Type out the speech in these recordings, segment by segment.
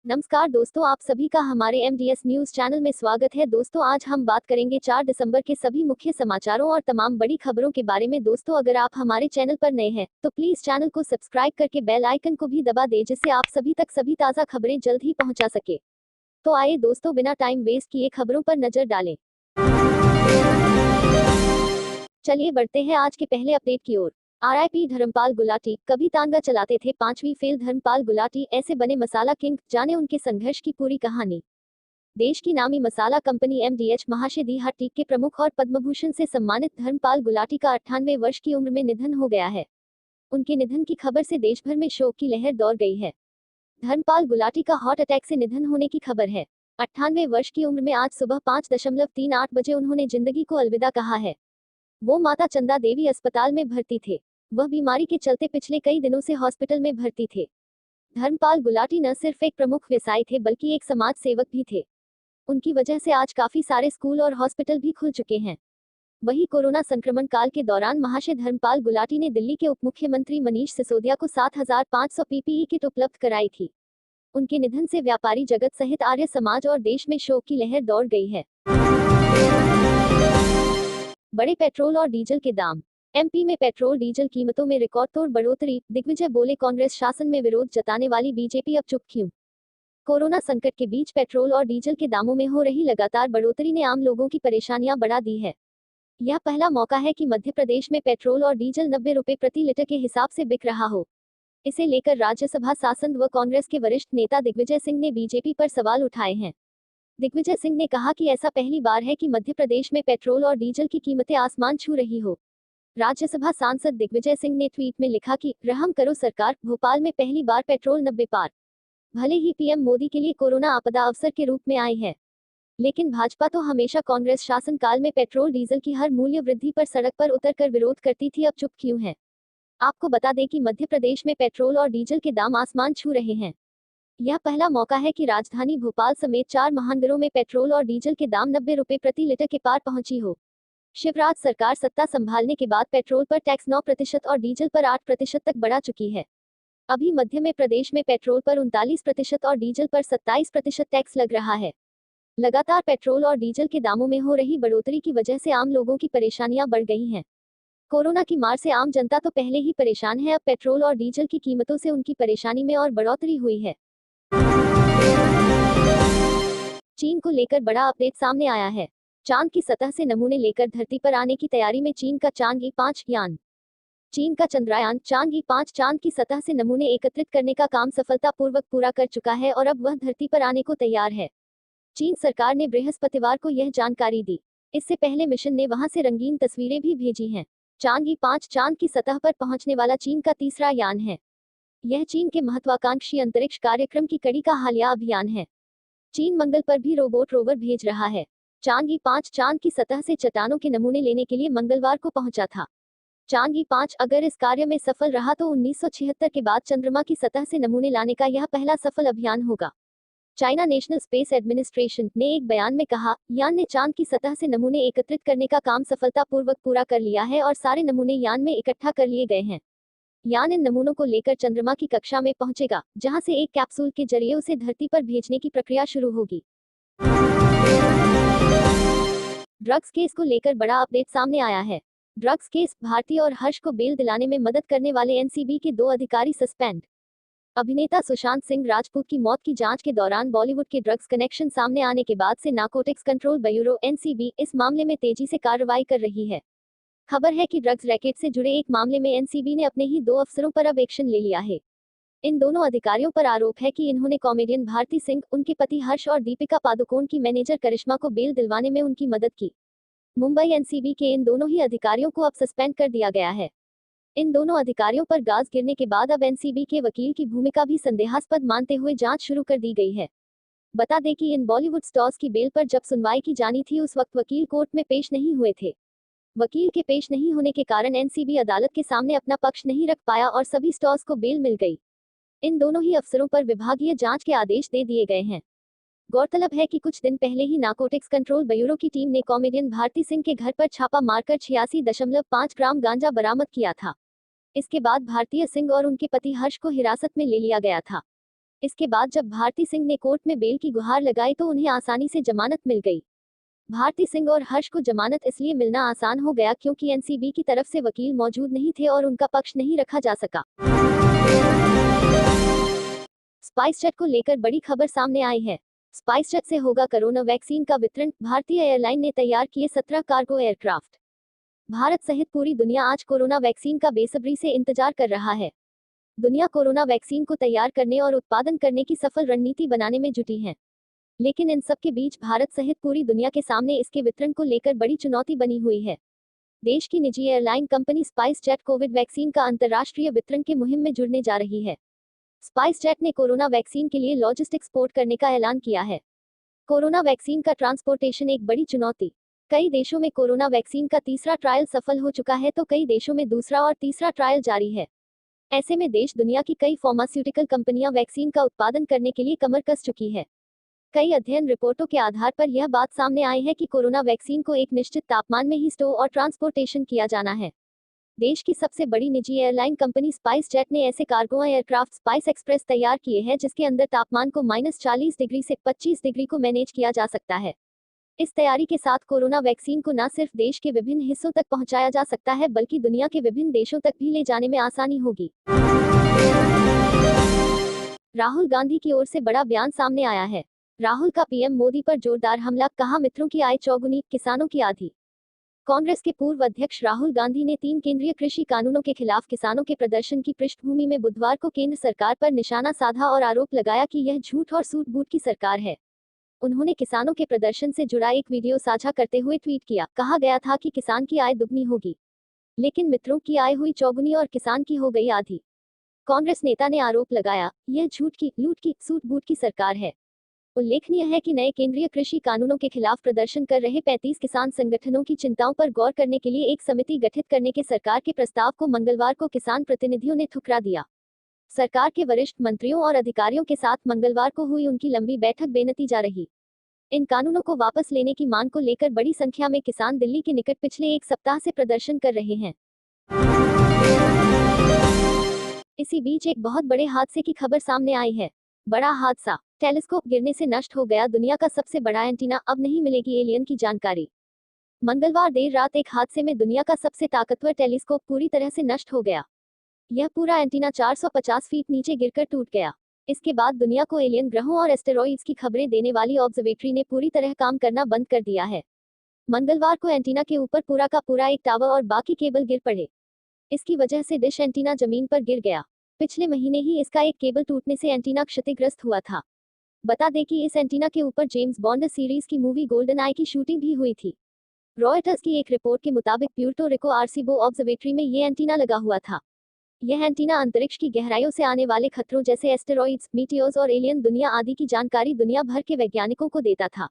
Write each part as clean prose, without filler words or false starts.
नमस्कार दोस्तों, आप सभी का हमारे MDS न्यूज चैनल में स्वागत है। दोस्तों, आज हम बात करेंगे 4 दिसंबर के सभी मुख्य समाचारों और तमाम बड़ी खबरों के बारे में। दोस्तों, अगर आप हमारे चैनल पर नए हैं तो प्लीज चैनल को सब्सक्राइब करके बेल आइकन को भी दबा दें, जिससे आप सभी तक सभी ताज़ा खबरें जल्द ही पहुंचा सके। तो आइए दोस्तों, बिना टाइम वेस्ट किए खबरों पर नजर डालें। चलिए बढ़ते हैं आज के पहले अपडेट की ओर। RIP धर्मपाल गुलाटी। कभी तांगा चलाते थे 5वीं फेल धर्मपाल गुलाटी, ऐसे बने मसाला किंग। जाने उनके संघर्ष की पूरी कहानी। देश की नामी मसाला कंपनी MDH महाशय हट्टी के प्रमुख और पद्मभूषण से सम्मानित धर्मपाल गुलाटी का 98 वर्ष की उम्र में निधन हो गया है। उनके निधन की खबर से देश भर में शोक की लहर दौड़ गई है। धर्मपाल गुलाटी का हार्ट अटैक से निधन होने की खबर है। 98 वर्ष की उम्र में आज सुबह 5:38 बजे उन्होंने जिंदगी को अलविदा कहा है। वो माता चंदा देवी अस्पताल में भर्ती थे। वह बीमारी के चलते पिछले कई दिनों से हॉस्पिटल में भर्ती थे। धर्मपाल गुलाटी न सिर्फ एक प्रमुख व्यवसायी थे बल्कि एक समाज सेवक भी थे। उनकी वजह से आज काफी सारे स्कूल और हॉस्पिटल भी खुल चुके हैं। वहीं कोरोना संक्रमण काल के दौरान महाशय धर्मपाल गुलाटी ने दिल्ली के उप मुख्यमंत्री मनीष सिसोदिया को 7,500 PPE किट उपलब्ध कराई थी। उनके निधन से व्यापारी जगत सहित आर्य समाज और देश में शोक की लहर दौड़ गई है। बड़े पेट्रोल और डीजल के दाम। MP में पेट्रोल डीजल कीमतों में रिकॉर्ड तोड़ बढ़ोतरी। दिग्विजय बोले, कांग्रेस शासन में विरोध जताने वाली बीजेपी अब चुप क्यों। कोरोना संकट के बीच पेट्रोल और डीजल के दामों में हो रही लगातार बढ़ोतरी ने आम लोगों की परेशानियां बढ़ा दी है। यह पहला मौका है कि मध्य प्रदेश में पेट्रोल और डीजल 90 रुपए प्रति लीटर के हिसाब से बिक रहा हो। इसे लेकर राज्यसभा सांसद व कांग्रेस के वरिष्ठ नेता दिग्विजय सिंह ने बीजेपी पर सवाल उठाए हैं। दिग्विजय सिंह ने कहा कि ऐसा पहली बार है कि मध्य प्रदेश में पेट्रोल और डीजल की कीमतें आसमान छू रही हो। राज्यसभा सांसद दिग्विजय सिंह ने ट्वीट में लिखा कि रहम करो सरकार, भोपाल में पहली बार पेट्रोल 90 पार। भले ही PM मोदी के लिए कोरोना आपदा अवसर के रूप में आई है, लेकिन भाजपा तो हमेशा कांग्रेस शासनकाल में पेट्रोल डीजल की हर मूल्य वृद्धि पर सड़क पर उतरकर विरोध करती थी। अब चुप क्यों है। आपको बता दें कि मध्य प्रदेश में पेट्रोल और डीजल के दाम आसमान छू रहे हैं। यह पहला मौका है कि राजधानी भोपाल समेत 4 महानगरों में पेट्रोल और डीजल के दाम 90 रुपए प्रति लीटर के पार पहुंची हो। शिवराज सरकार सत्ता संभालने के बाद पेट्रोल पर टैक्स 9% और डीजल पर 8% तक बढ़ा चुकी है। अभी मध्य में प्रदेश में पेट्रोल पर 39% और डीजल पर 27% टैक्स लग रहा है। लगातार पेट्रोल और डीजल के दामों में हो रही बढ़ोतरी की वजह से आम लोगों की परेशानियां बढ़ गई हैं। कोरोना की मार से आम जनता तो पहले ही परेशान है, अब पेट्रोल और डीजल की कीमतों से उनकी परेशानी में और बढ़ोतरी हुई है। चीन को लेकर बड़ा अपडेट सामने आया है। चांद की सतह से नमूने लेकर धरती पर आने की तैयारी में चीन का चांद-E5 यान। चीन का चंद्रयान चांद-E5 चांद की सतह से नमूने एकत्रित करने का काम सफलतापूर्वक पूरा कर चुका है और अब वह धरती पर आने को तैयार है। चीन सरकार ने बृहस्पतिवार को यह जानकारी दी। इससे पहले मिशन ने वहां से रंगीन तस्वीरें भी भेजी हैं। चांद-E5 चांद की सतह पर पहुंचने वाला चीन का तीसरा यान है। यह चीन के महत्वाकांक्षी अंतरिक्ष कार्यक्रम की कड़ी का हालिया अभियान है। चीन मंगल पर भी रोवर भेज रहा है। चांद-E5 चांद की सतह से चट्टानों के नमूने लेने के लिए मंगलवार को पहुंचा था। चांद-E5 अगर इस कार्य में सफल रहा तो 1976 के बाद चंद्रमा की सतह से नमूने लाने का यह पहला सफल अभियान होगा। चाइना नेशनल स्पेस एडमिनिस्ट्रेशन ने एक बयान में कहा, यान ने चांद की सतह से नमूने एकत्रित करने का काम सफलतापूर्वक पूरा कर लिया है और सारे नमूने यान में इकट्ठा कर लिए गए हैं। यान इन नमूनों को लेकर चंद्रमा की कक्षा में पहुंचेगा, जहां से एक कैप्सूल के जरिए उसे धरती पर भेजने की प्रक्रिया शुरू होगी। ड्रग्स केस को लेकर बड़ा अपडेट सामने आया है। ड्रग्स केस, भारती और हर्ष को बेल दिलाने में मदद करने वाले NCB के 2 अधिकारी सस्पेंड। अभिनेता सुशांत सिंह राजपूत की मौत की जांच के दौरान बॉलीवुड के ड्रग्स कनेक्शन सामने आने के बाद से नारकोटिक्स कंट्रोल ब्यूरो NCB इस मामले में तेजी से कार्रवाई कर रही है। खबर है कि ड्रग्स रैकेट से जुड़े एक मामले में NCB ने अपने ही 2 अफसरों पर अब एक्शन ले लिया है। इन दोनों अधिकारियों पर आरोप है कि इन्होंने कॉमेडियन भारती सिंह, उनके पति हर्ष और दीपिका पादुकोण की मैनेजर करिश्मा को बेल दिलवाने में उनकी मदद की। मुंबई NCB के इन दोनों ही अधिकारियों को अब सस्पेंड कर दिया गया है। इन दोनों अधिकारियों पर गाज गिरने के बाद अब NCB के वकील की भूमिका भी संदेहास्पद मानते हुए जांच शुरू कर दी गई है। बता दें कि इन बॉलीवुड स्टार्स की बेल पर जब सुनवाई की जानी थी उस वक्त वकील कोर्ट में पेश नहीं हुए थे। वकील के पेश नहीं होने के कारण NCB अदालत के सामने अपना पक्ष नहीं रख पाया और सभी स्टार्स को बेल मिल गई। इन दोनों ही अफसरों पर विभागीय जांच के आदेश दे दिए गए हैं। गौरतलब है कि कुछ दिन पहले ही नारकोटिक्स कंट्रोल ब्यूरो की टीम ने कॉमेडियन भारती सिंह के घर पर छापा मारकर 86.5 ग्राम गांजा बरामद किया था। इसके बाद भारतीय सिंह और उनके पति हर्ष को हिरासत में ले लिया गया था। इसके बाद जब भारती सिंह ने कोर्ट में बेल की गुहार लगाई तो उन्हें आसानी से जमानत मिल गई। भारती सिंह और हर्ष को जमानत इसलिए मिलना आसान हो गया क्योंकि एनसीबी की तरफ से वकील मौजूद नहीं थे और उनका पक्ष नहीं रखा जा सका। स्पाइसजेट को लेकर बड़ी खबर सामने आई है। स्पाइसजेट से होगा कोरोना वैक्सीन का वितरण। भारतीय एयरलाइन ने तैयार किए 17 कार्गो एयरक्राफ्ट। भारत सहित पूरी दुनिया आज कोरोना वैक्सीन का बेसब्री से इंतजार कर रहा है। दुनिया कोरोना वैक्सीन को तैयार करने और उत्पादन करने की सफल रणनीति बनाने में जुटी है। लेकिन इन सब के बीच भारत सहित पूरी दुनिया के सामने इसके वितरण को लेकर बड़ी चुनौती बनी हुई है। देश की निजी airline company SpiceJet Covid vaccine का अंतर्राष्ट्रीय वितरण की मुहिम में जुड़ने जा रही है। स्पाइसजेट ने कोरोना वैक्सीन के लिए लॉजिस्टिक्स पोर्ट करने का ऐलान किया है। कोरोना वैक्सीन का ट्रांसपोर्टेशन एक बड़ी चुनौती। कई देशों में कोरोना वैक्सीन का तीसरा ट्रायल सफल हो चुका है तो कई देशों में दूसरा और तीसरा ट्रायल जारी है। ऐसे में देश दुनिया की कई फार्मास्यूटिकल कंपनियां वैक्सीन का उत्पादन करने के लिए कमर कस चुकी है। कई अध्ययन रिपोर्टों के आधार पर यह बात सामने आई है कि कोरोना वैक्सीन को एक निश्चित तापमान में ही स्टोर और ट्रांसपोर्टेशन किया जाना है। देश की सबसे बड़ी निजी एयरलाइन कंपनी स्पाइसजेट ने ऐसे कार्गो एयरक्राफ्ट स्पाइस एक्सप्रेस तैयार किए हैं जिसके अंदर तापमान को -40 डिग्री से 25 डिग्री को मैनेज किया जा सकता है। इस तैयारी के साथ कोरोना वैक्सीन को न सिर्फ देश के विभिन्न हिस्सों तक पहुंचाया जा सकता है बल्कि दुनिया के विभिन्न देशों तक भी ले जाने में आसानी होगी। राहुल गांधी की ओर से बड़ा बयान सामने आया है। राहुल का पीएम मोदी पर जोरदार हमला। कहा, मित्रों की आय चौगुनी, किसानों की आधी। कांग्रेस के पूर्व अध्यक्ष राहुल गांधी ने 3 केंद्रीय कृषि कानूनों के खिलाफ किसानों के प्रदर्शन की पृष्ठभूमि में बुधवार को केंद्र सरकार पर निशाना साधा और आरोप लगाया कि यह झूठ और सूट-बूट की सरकार है। उन्होंने किसानों के प्रदर्शन से जुड़ा एक वीडियो साझा करते हुए ट्वीट किया। कहा गया था कि किसान की आय दुगनी होगी, लेकिन मित्रों की आय हुई चौगुनी और किसान की हो गई आधी। कांग्रेस नेता ने आरोप लगाया, यह झूठ की, लूट की, सूट-बूट की सरकार है। उल्लेखनीय है कि नए केंद्रीय कृषि कानूनों के खिलाफ प्रदर्शन कर रहे 35 किसान संगठनों की चिंताओं पर गौर करने के लिए एक समिति गठित करने के सरकार के प्रस्ताव को मंगलवार को किसान प्रतिनिधियों ने ठुकरा दिया। सरकार के वरिष्ठ मंत्रियों और अधिकारियों के साथ मंगलवार को हुई उनकी लंबी बैठक बेनतीजा रही। इन कानूनों को वापस लेने की मांग को लेकर बड़ी संख्या में किसान दिल्ली के निकट पिछले एक सप्ताह से प्रदर्शन कर रहे हैं। इसी बीच एक बहुत बड़े हादसे की खबर सामने आई है। बड़ा हादसा, टेलीस्कोप गिरने से नष्ट हो गया दुनिया का सबसे बड़ा एंटीना। अब नहीं मिलेगी एलियन की जानकारी। मंगलवार देर रात एक हादसे में दुनिया का सबसे ताकतवर टेलीस्कोप पूरी तरह से नष्ट हो गया। यह पूरा एंटीना 450 फीट नीचे गिरकर टूट गया। इसके बाद दुनिया को एलियन ग्रहों और एस्टेरॉइड्स की खबरें देने वाली ऑब्जर्वेटरी ने पूरी तरह काम करना बंद कर दिया है। मंगलवार को एंटीना के ऊपर पूरा का पूरा एक टावर और बाकी केबल गिर पड़े। इसकी वजह से डिश एंटीना जमीन पर गिर गया। पिछले महीने ही इसका एक केबल टूटने से एंटीना क्षतिग्रस्त हुआ था। बता दें कि इस एंटीना के ऊपर जेम्स बॉन्ड सीरीज की मूवी गोल्डन आई की शूटिंग भी हुई थी। रॉयटर्स की एक रिपोर्ट के मुताबिक प्यूर्टो रिको आर्सिबो ऑब्जर्वेटरी में ये एंटीना लगा हुआ था। यह एंटीना अंतरिक्ष की गहराइयों से आने वाले खतरों जैसे एस्टेरॉइड्स, मीटियोर्स और एलियन दुनिया आदि की जानकारी दुनिया भर के वैज्ञानिकों को देता था।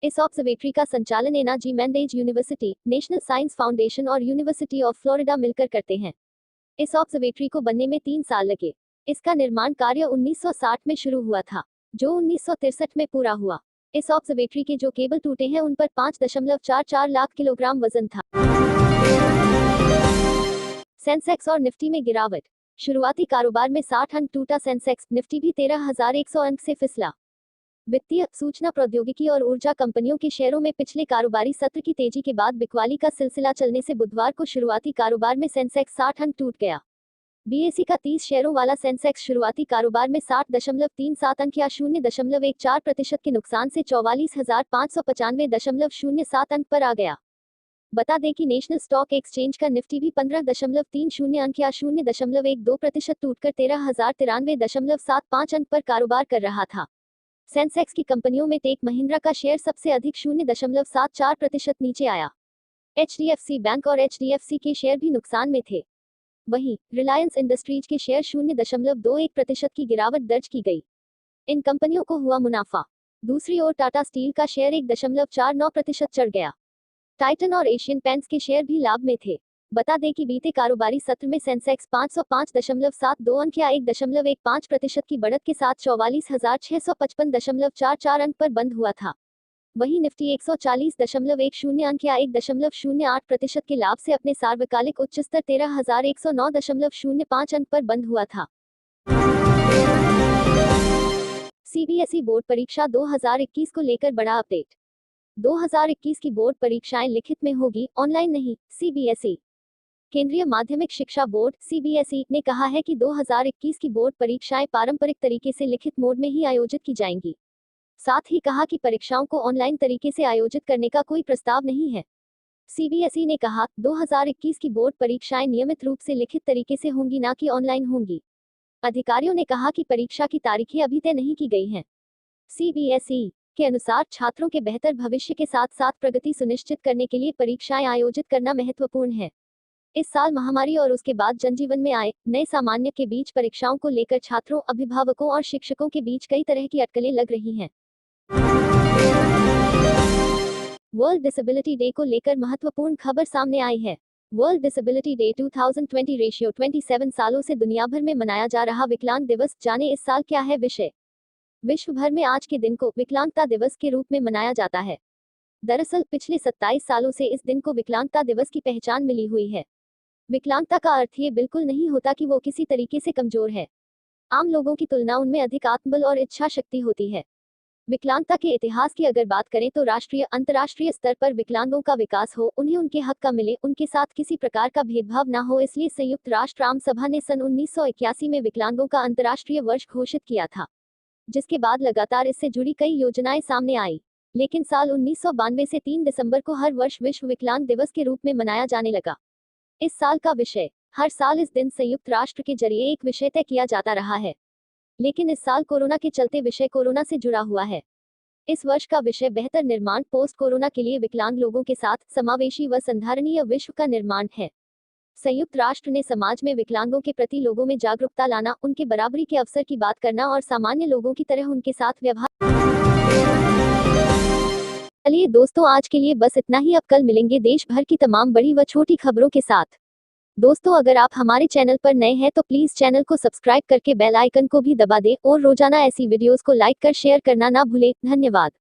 इस ऑब्जर्वेटरी का संचालन Ana G Mendez University, National Science Foundation और यूनिवर्सिटी ऑफ फ्लोरिडा मिलकर करते हैं। इस ऑब्जर्वेटरी को बनने में 3 साल लगे। इसका निर्माण कार्य 1960 में शुरू हुआ था, जो 1963 में पूरा हुआ। इस ऑब्जर्वेटरी के जो केबल टूटे हैं उन पर 5.44 लाख किलोग्राम वजन था। सेंसेक्स और निफ्टी में गिरावट। शुरुआती कारोबार में 60 अंक टूटा सेंसेक्स, निफ्टी भी 13,100 अंक से फिसला। वित्तीय, सूचना प्रौद्योगिकी और ऊर्जा कंपनियों के शेयरों में पिछले कारोबारी सत्र की तेजी के बाद बिकवाली का सिलसिला चलने से बुधवार को शुरुआती कारोबार में सेंसेक्स 60 अंक टूट गया। बीएसई का 30 शेयरों वाला सेंसेक्स शुरुआती कारोबार में 60.37 अंक या 0.14% के नुकसान से 44,595.07 अंक पर आ गया। बता दें कि नेशनल स्टॉक एक्सचेंज का निफ्टी भी 15.30 अंक या 0.12% टूटकर 13,093.75 अंक पर कारोबार कर रहा था। सेंसेक्स की कंपनियों में टेक महिंद्रा का शेयर सबसे अधिक 0.74% नीचे आया। एचडीएफसी बैंक और एचडीएफसी के शेयर भी नुकसान में थे। वहीं रिलायंस इंडस्ट्रीज के शेयर 0.21% की गिरावट दर्ज की गई। इन कंपनियों को हुआ मुनाफा। दूसरी ओर टाटा स्टील का शेयर 1.49% चढ़ गया। टाइटन और एशियन पेंट्स के शेयर भी लाभ में थे। बता दें कि बीते कारोबारी सत्र में सेंसेक्स 505.72 अंक या 1.15% की बढ़त के साथ 44,655.44 अंक पर बंद हुआ था। वहीं निफ्टी 140.10 अंक या 1.08% के लाभ से अपने सार्वकालिक उच्च स्तर 13,109.05 अंक पर बंद हुआ था। सीबीएसई बोर्ड परीक्षा 2021 को लेकर बड़ा अपडेट। 2021 की बोर्ड परीक्षाएं लिखित में होगी, ऑनलाइन नहीं। सीबीएसई केंद्रीय माध्यमिक शिक्षा बोर्ड सीबीएसई ने कहा है कि 2021 की बोर्ड परीक्षाएं पारंपरिक तरीके से लिखित मोड में ही आयोजित की जाएंगी। साथ ही कहा कि परीक्षाओं को ऑनलाइन तरीके से आयोजित करने का कोई प्रस्ताव नहीं है। सीबीएसई ने कहा 2021 की बोर्ड परीक्षाएं नियमित रूप से लिखित तरीके से होंगी, ना कि ऑनलाइन होंगी। अधिकारियों ने कहा कि परीक्षा की तारीखें अभी तय नहीं की गई हैं। सीबीएसई के अनुसार छात्रों के बेहतर भविष्य के साथ साथ प्रगति सुनिश्चित करने के लिए परीक्षाएं आयोजित करना महत्वपूर्ण है। इस साल महामारी और उसके बाद जनजीवन में आए नए सामान्य के बीच परीक्षाओं को लेकर छात्रों, अभिभावकों और शिक्षकों के बीच कई तरह की अटकलें लग रही हैं। वर्ल्ड डिसेबिलिटी डे को लेकर महत्वपूर्ण खबर सामने आई है। वर्ल्ड डिसेबिलिटी डे 2020 रेशियो 27 सालों से दुनिया भर में मनाया जा रहा विकलांग दिवस, जाने इस साल क्या है विषय। विश्व भर में आज के दिन को विकलांगता दिवस के रूप में मनाया जाता है। दरअसल पिछले 27 सालों से इस दिन को विकलांगता दिवस की पहचान मिली हुई है। विकलांगता का अर्थ ये बिल्कुल नहीं होता कि वो किसी तरीके से कमजोर है। आम लोगों की तुलना उनमें अधिक आत्मबल और इच्छा शक्ति होती है। विकलांगता के इतिहास की अगर बात करें तो राष्ट्रीय अंतर्राष्ट्रीय स्तर पर विकलांगों का विकास हो, उन्हें उनके हक का मिले, उनके साथ किसी प्रकार का भेदभाव न हो, इसलिए संयुक्त राष्ट्र आम सभा ने सन 1981 में विकलांगों का अंतर्राष्ट्रीय वर्ष घोषित किया था, जिसके बाद लगातार इससे जुड़ी कई योजनाएं सामने आई। लेकिन साल 1992 से 3 दिसंबर को हर वर्ष विश्व विकलांग दिवस के रूप में मनाया जाने लगा। इस साल का विषय, हर साल इस दिन संयुक्त राष्ट्र के जरिए एक विषय तय किया जाता रहा है, लेकिन इस साल कोरोना के चलते विषय कोरोना से जुड़ा हुआ है। इस वर्ष का विषय बेहतर निर्माण पोस्ट कोरोना के लिए विकलांग लोगों के साथ समावेशी व संधारणीय विश्व का निर्माण है। संयुक्त राष्ट्र ने समाज में विकलांगों के प्रति लोगों में जागरूकता लाना, उनके बराबरी के अवसर की बात करना और सामान्य लोगों की तरह उनके साथ व्यवहार। चलिए दोस्तों, आज के लिए बस इतना ही। अब कल मिलेंगे देश भर की तमाम बड़ी व छोटी खबरों के साथ। दोस्तों, अगर आप हमारे चैनल पर नए हैं तो प्लीज चैनल को सब्सक्राइब करके बेल आइकन को भी दबा दें और रोजाना ऐसी वीडियोस को लाइक कर शेयर करना ना भूलें। धन्यवाद।